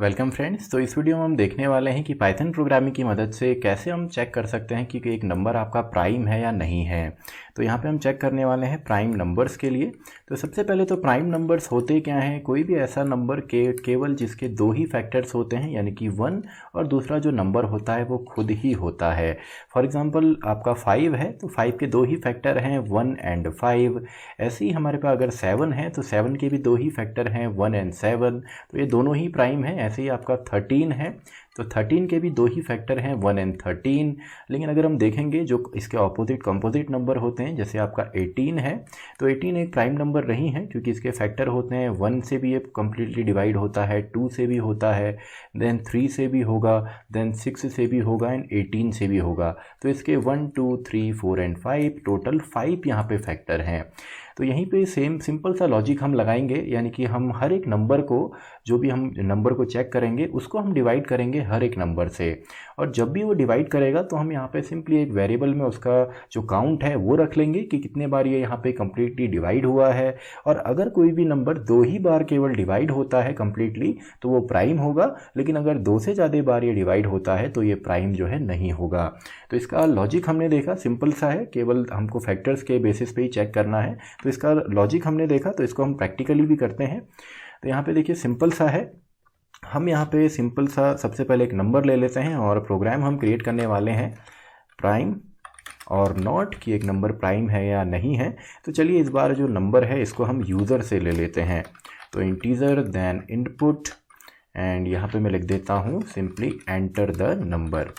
Welcome friends. तो इस video में हम देखने वाले हैं कि पाइथन प्रोग्रामिंग की मदद से कैसे हम चेक कर सकते हैं कि एक नंबर आपका प्राइम है या नहीं है। तो यहाँ पे हम चेक करने वाले हैं प्राइम नंबर्स के लिए। तो सबसे पहले तो प्राइम नंबर्स होते क्या हैं, कोई भी ऐसा नंबर केवल जिसके दो ही फैक्टर्स होते हैं, यानी कि 1 और दूसरा जो नंबर होता है वो खुद ही होता है। फॉर एग्जांपल आपका 5 है तो 5 के दो ही फैक्टर हैं 1 एंड 5। ऐसे ही हमारे पास अगर 7 है तो 7 के भी दो ही फैक्टर हैं 1 एंड 7, तो ये दोनों ही प्राइम हैं। ऐसे ही आपका 13 है तो 13 के भी दो ही फैक्टर हैं 1 एंड 13। लेकिन अगर हम देखेंगे जो इसके ऑपोजिट कंपोजिट नंबर होते हैं, जैसे आपका 18 है तो 18 एक प्राइम नंबर नहीं है, क्योंकि इसके फैक्टर होते हैं 1 से भी ये कम्प्लीटली डिवाइड होता है, 2 से भी होता है, देन 3 से भी होगा, देन 6 से भी होगा एंड 18 से भी होगा। तो इसके 1 2 3 4 एंड 5 टोटल 5 यहाँ पे फैक्टर हैं। तो यहीं पे सेम सिंपल सा लॉजिक हम लगाएंगे, यानी कि हम हर एक नंबर को, जो भी हम नंबर को चेक करेंगे उसको हम डिवाइड करेंगे हर एक नंबर से। और जब भी वो डिवाइड करेगा तो हम यहाँ पे सिंपली एक वेरिएबल में उसका जो काउंट है वो रख लेंगे कि कितने बार ये यहाँ पे कम्प्लीटली डिवाइड हुआ है। और अगर कोई भी नंबर दो ही बार केवल डिवाइड होता है कम्प्लीटली तो वो प्राइम होगा, लेकिन अगर दो से ज़्यादा बार ये डिवाइड होता है तो ये प्राइम जो है नहीं होगा। तो इसका लॉजिक हमने देखा, सिंपल सा है, केवल हमको फैक्टर्स के बेसिस पे ही चेक करना है। तो इसका लॉजिक हमने देखा, तो इसको हम प्रैक्टिकली भी करते हैं। तो यहाँ पे देखिए सिंपल सा है, हम यहाँ पे सिंपल सा सबसे पहले एक नंबर ले लेते हैं और प्रोग्राम हम क्रिएट करने वाले हैं प्राइम और नॉट कि एक नंबर प्राइम है या नहीं है। तो चलिए इस बार जो नंबर है इसको हम यूज़र से ले लेते हैं। तो इंटीजर देन इनपुट एंड यहाँ पे मैं लिख देता हूँ simply enter the number.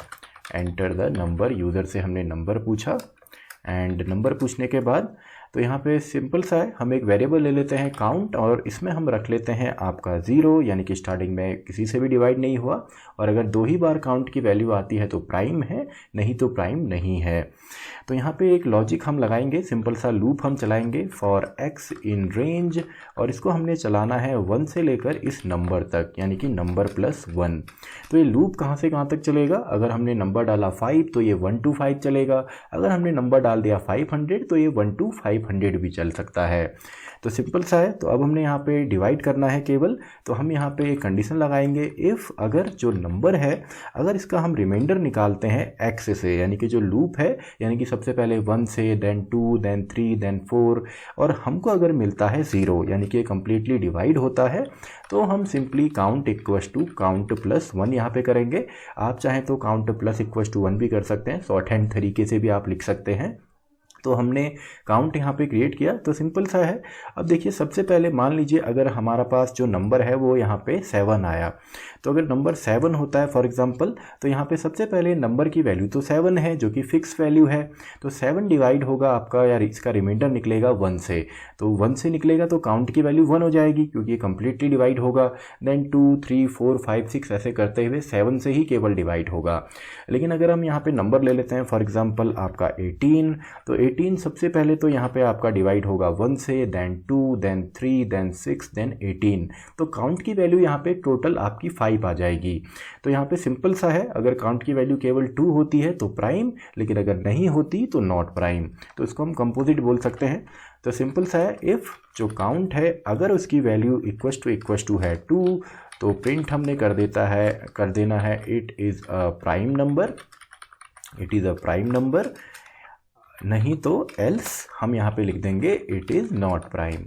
Enter the number, user से हमने नंबर पूछा एंड नंबर पूछने के बाद तो यहाँ पे सिंपल सा है, हम एक वेरिएबल ले लेते हैं काउंट और इसमें हम रख लेते हैं आपका 0, यानी कि स्टार्टिंग में किसी से भी डिवाइड नहीं हुआ और अगर दो ही बार काउंट की वैल्यू आती है तो प्राइम है, नहीं तो प्राइम नहीं है। तो यहाँ पे एक लॉजिक हम लगाएंगे, सिंपल सा लूप हम चलाएंगे फॉर x इन रेंज, और इसको हमने चलाना है 1 से लेकर इस नंबर तक, यानी कि नंबर प्लस 1। तो ये लूप कहाँ से कहाँ तक चलेगा, अगर हमने नंबर डाला 5 तो ये 1 to 5 चलेगा, अगर हमने नंबर डाल दिया 500 तो ये 1 to 500 भी चल सकता है। तो सिंपल सा है। तो अब हमने यहाँ पे डिवाइड करना है केवल, तो हम यहाँ पे एक कंडीशन लगाएंगे, इफ़ अगर जो नंबर है अगर इसका हम रिमाइंडर निकालते हैं x से, यानी कि जो लूप है, यानी कि सबसे पहले 1 से देन 2 देन 3 देन 4, और हमको अगर मिलता है 0, यानी कि कम्प्लीटली डिवाइड होता है, तो हम simply count equals to count plus 1 यहाँ पे करेंगे। आप चाहें तो काउंट प्लस इक्वस टू 1 भी कर सकते हैं, शॉर्ट हैंड तरीके से भी आप लिख सकते हैं। तो हमने काउंट यहाँ पे क्रिएट किया, तो सिंपल सा है। अब देखिए सबसे पहले मान लीजिए अगर हमारा पास जो नंबर है वो यहाँ पे 7 आया, तो अगर नंबर 7 होता है फॉर एग्जांपल, तो यहाँ पे सबसे पहले नंबर की वैल्यू तो 7 है जो कि फिक्स वैल्यू है, तो 7 डिवाइड होगा आपका, या इसका रिमाइंडर निकलेगा 1 से, तो 1 से निकलेगा तो काउंट की वैल्यू 1 हो जाएगी क्योंकि ये कम्प्लीटली डिवाइड होगा। देन 2 3 4 5 6 ऐसे करते हुए 7 से ही केवल डिवाइड होगा। लेकिन अगर हम यहाँ पे नंबर ले लेते हैं फॉर एग्जांपल आपका 18, तो 18 सबसे पहले तो यहाँ पे आपका डिवाइड होगा 1 से, देन 2 देन 3 देन 6 देन 18, तो काउंट की वैल्यू यहाँ पे टोटल आपकी 5 आ जाएगी। तो यहाँ पे सिंपल सा है, अगर काउंट की वैल्यू केवल 2 होती है तो प्राइम, लेकिन अगर नहीं होती तो नॉट प्राइम। तो इसको हम कंपोजिट बोल सकते हैं। तो सिंपल सा है, इफ़ जो काउंट है अगर उसकी वैल्यू इक्वस टू है 2, तो प्रिंट हमने कर देना है it is a prime number, it is a prime number, नहीं तो एल्स हम यहाँ पे लिख देंगे it is not prime,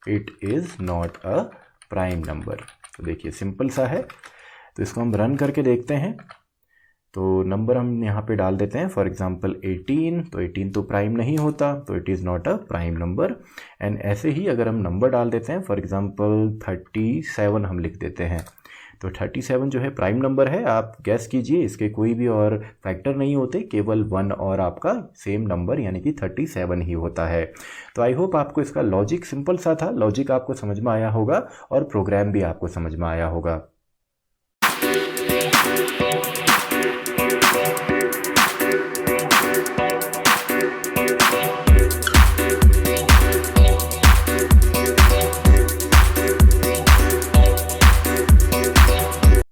it is not a prime number. तो देखिए सिंपल सा है। तो इसको हम रन करके देखते हैं। तो नंबर हम यहाँ पे डाल देते हैं फॉर एग्जांपल 18, तो 18 तो प्राइम नहीं होता, तो it is not a prime number. And ऐसे ही अगर हम नंबर डाल देते हैं फॉर एग्जांपल 37 हम लिख देते हैं, तो 37 जो है प्राइम नंबर है। आप गैस कीजिए, इसके कोई भी और फैक्टर नहीं होते, केवल 1 और आपका सेम नंबर यानी कि 37 ही होता है। तो आई होप आपको इसका लॉजिक सिंपल सा था, लॉजिक आपको समझ में आया होगा और प्रोग्राम भी आपको समझ में आया होगा।